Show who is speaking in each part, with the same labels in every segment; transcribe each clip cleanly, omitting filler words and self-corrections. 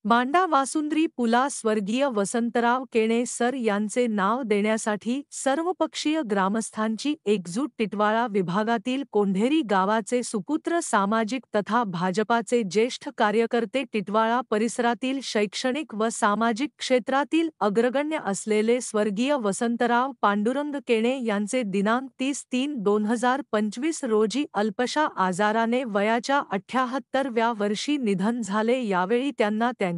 Speaker 1: मांडा वासुंद्री पुला स्वर्गीय वसंतराव केणे सर यांचे नाव देण्यासाठी सर्वपक्षीय ग्रामस्थांची एकजूट. टिटवाळा विभागातील कोंढेरी गावाचे सुपुत्र, सामाजिक तथा भाजपाचे ज्येष्ठ कार्यकर्ते, टिटवाळा परिसरातील शैक्षणिक व सामाजिक क्षेत्रातील अग्रगण्य असलेले स्वर्गीय वसंतराव पांडुरंग केणे यांचे दिनांक 30/3/2025 रोजी अल्पशा आजाराने वयाच्या 78व्या वर्षी निधन झाले. यावेळी त्यांना त्यांच्या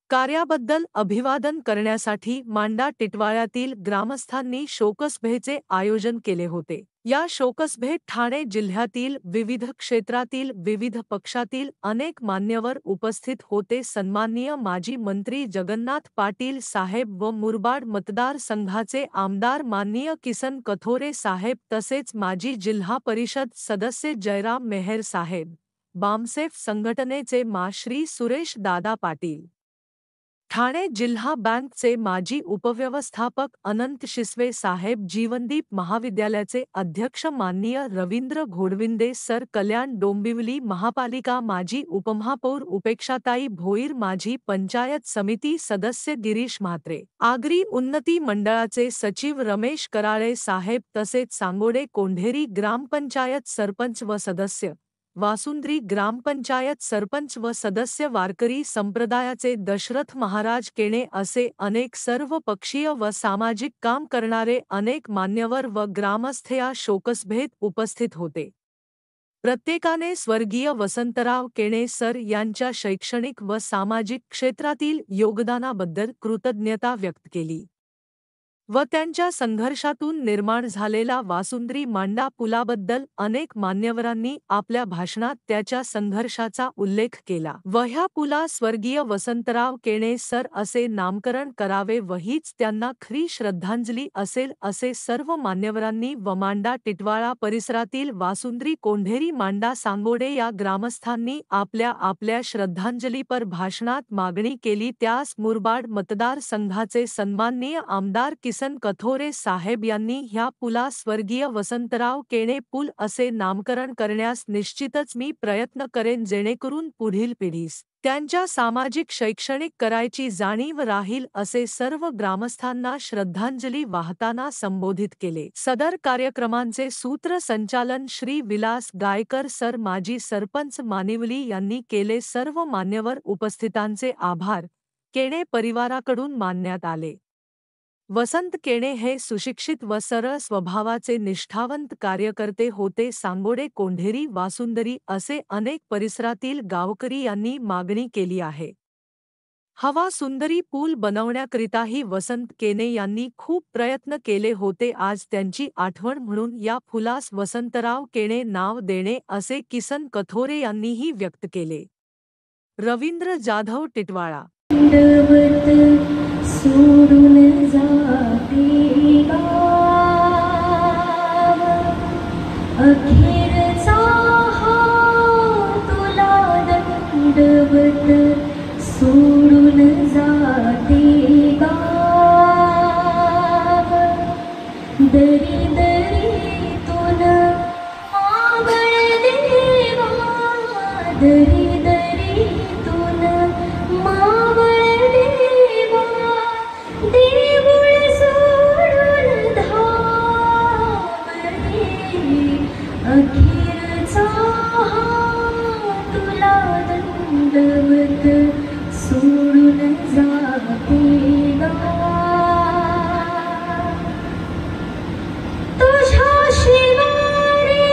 Speaker 1: कार्याबद्दल अभिवादन करण्यासाठी मांडा टिटवाळ्यातील ग्रामस्थांनी शोकसभेचे आयोजन केले होते. या शोकसभेत ठाणे जिल्ह्यातील विविध क्षेत्रातील विविध पक्षातील अनेक मान्यवर उपस्थित होते. सन्माननीय माजी मंत्री जगन्नाथ पाटील साहेब व मुरबाड मतदारसंघाचे आमदार माननीय किसन कथोरे साहेब, तसेच माजी जिल्हा परिषद सदस्य जयराम मेहर साहेब, बामसेफ संघटनेचे श्री सुरेश दादा पाटील, ठाणे जिल्हा बँकचे माजी उपव्यवस्थापक अनंत शिसवे साहेब, जीवनदीप महाविद्यालयाचे अध्यक्ष माननीय रवींद्र घोडविंदे सर, कल्याण डोंबिवली महापालिका माजी उपमहापौर उपेक्षाताई भोईर, माजी पंचायत समिती सदस्य गिरीश म्हात्रे, आगरी उन्नती मंडळाचे सचिव रमेश कराळे साहेब, तसेच सांगोडे कोंढेरी ग्रामपंचायत सरपंच व सदस्य, वासुंद्री ग्रामपंचायत सरपंच व सदस्य, वारकरी संप्रदायाचे दशरथ महाराज केणे असे अनेक सर्वपक्षीय व सामाजिक काम करणारे अनेक मान्यवर व ग्रामस्थ या शोकसभेत उपस्थित होते. प्रत्येकाने स्वर्गीय वसंतराव केणे सर यांच्या शैक्षणिक व सामाजिक क्षेत्रातील योगदानाबद्दल कृतज्ञता व्यक्त केली व त्यांच्या संघर्षातून निर्माण झालेला वासुंद्री मांडा पुलाबद्दल अनेक मान्यवरांनी आपल्या भाषणात त्याच्या संघर्षाचा उल्लेख केला व ह्या पुला स्वर्गीय वसंतराव केणे सर असे नामकरण करावे व हीच त्यांना खरी श्रद्धांजली असेल असे सर्व मान्यवरांनी व मांडा टिटवाळा परिसरातील वासुंद्री, कोंढेरी, मांडा, सांगोडे या ग्रामस्थांनी आपल्या आपल्या श्रद्धांजलीपर भाषणात मागणी केली. त्यास मुरबाड मतदारसंघाचे सन्माननीय आमदार किसन कथोरे साहेब यांनी ह्या पुला स्वर्गीय वसंतराव केणे पुल असे नामकरण करण्यास निश्चितच मी प्रयत्न करेन, जेणेकरून पुढील पिढीस त्यांच्या सामाजिक शैक्षणिक करायची जाणीव राहील असे सर्व ग्रामस्थांना श्रद्धांजली वाहताना संबोधित केले. सदर कार्यक्रमांचे सूत्रसंचालन श्री विलास गायकर सर, माजी सरपंच मानिवली यांनी केले. सर्व मान्यवर उपस्थितांचे आभार केणे परिवाराकडून मानण्यात आले. वसंत केणे हे सुशिक्षित व सरळ स्वभावाचे निष्ठावंत कार्यकर्ते होते. सांगोडे, कोंढेरी, वासुंदरी असे अनेक परिसरातील गावकरी यांनी मागणी केली आहे. हवा सुंदरी पूल बनवण्याकरिताही वसंत केणे यांनी खूप प्रयत्न केले होते. आज त्यांची आठवण म्हणून या पुलास वसंतराव केणे नाव देणे असे किसन कथोरे यांनीही व्यक्त केले. रवींद्र जाधव, टिटवाळा.
Speaker 2: सोडून जाते गाव, अखेरचा हा तुला दंडवत. सोडून जाते गाव, दरी दरीतून मागळ देवा, दरी दरीतून मागळ देवा, देऊळ सोडून धावले, अखेरचा हा तुला दंडवत. सोडून जाते गाव, तुझ्या शिवारी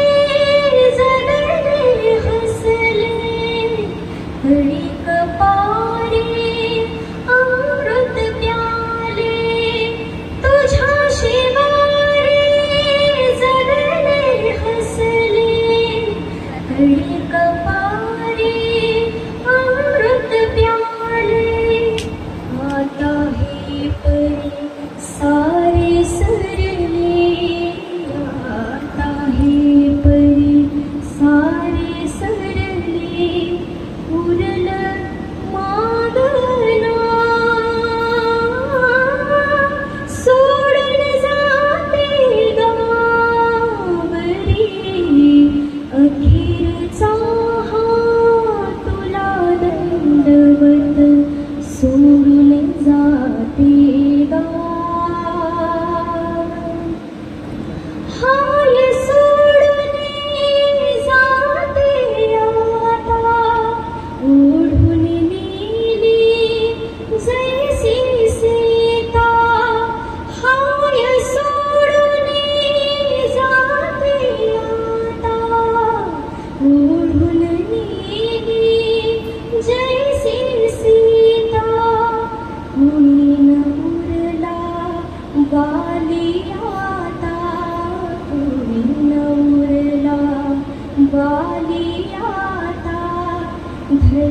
Speaker 2: जगले हसले, घडीक पारी अमृत प्याले. तुझ्या शिवारी जगले हसले, घडीक पारी अमृत प्याले. आता हे परी सारे सरले, आता हे परी सारे सरले, उरलं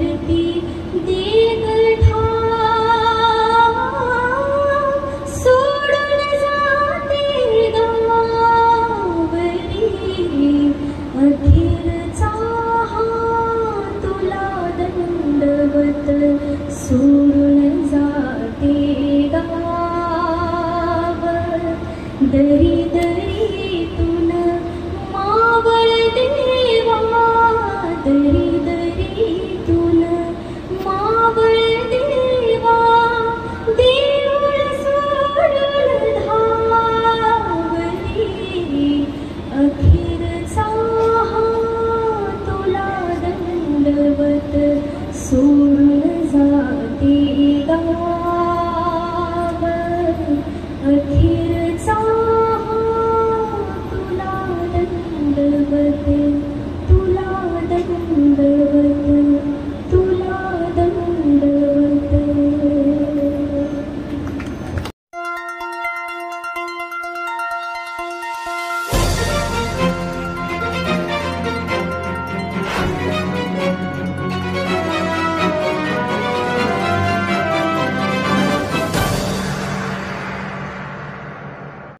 Speaker 2: भारती देगठा सोडून जाते गावरी अखेरचा हा तुला दंडवत सोड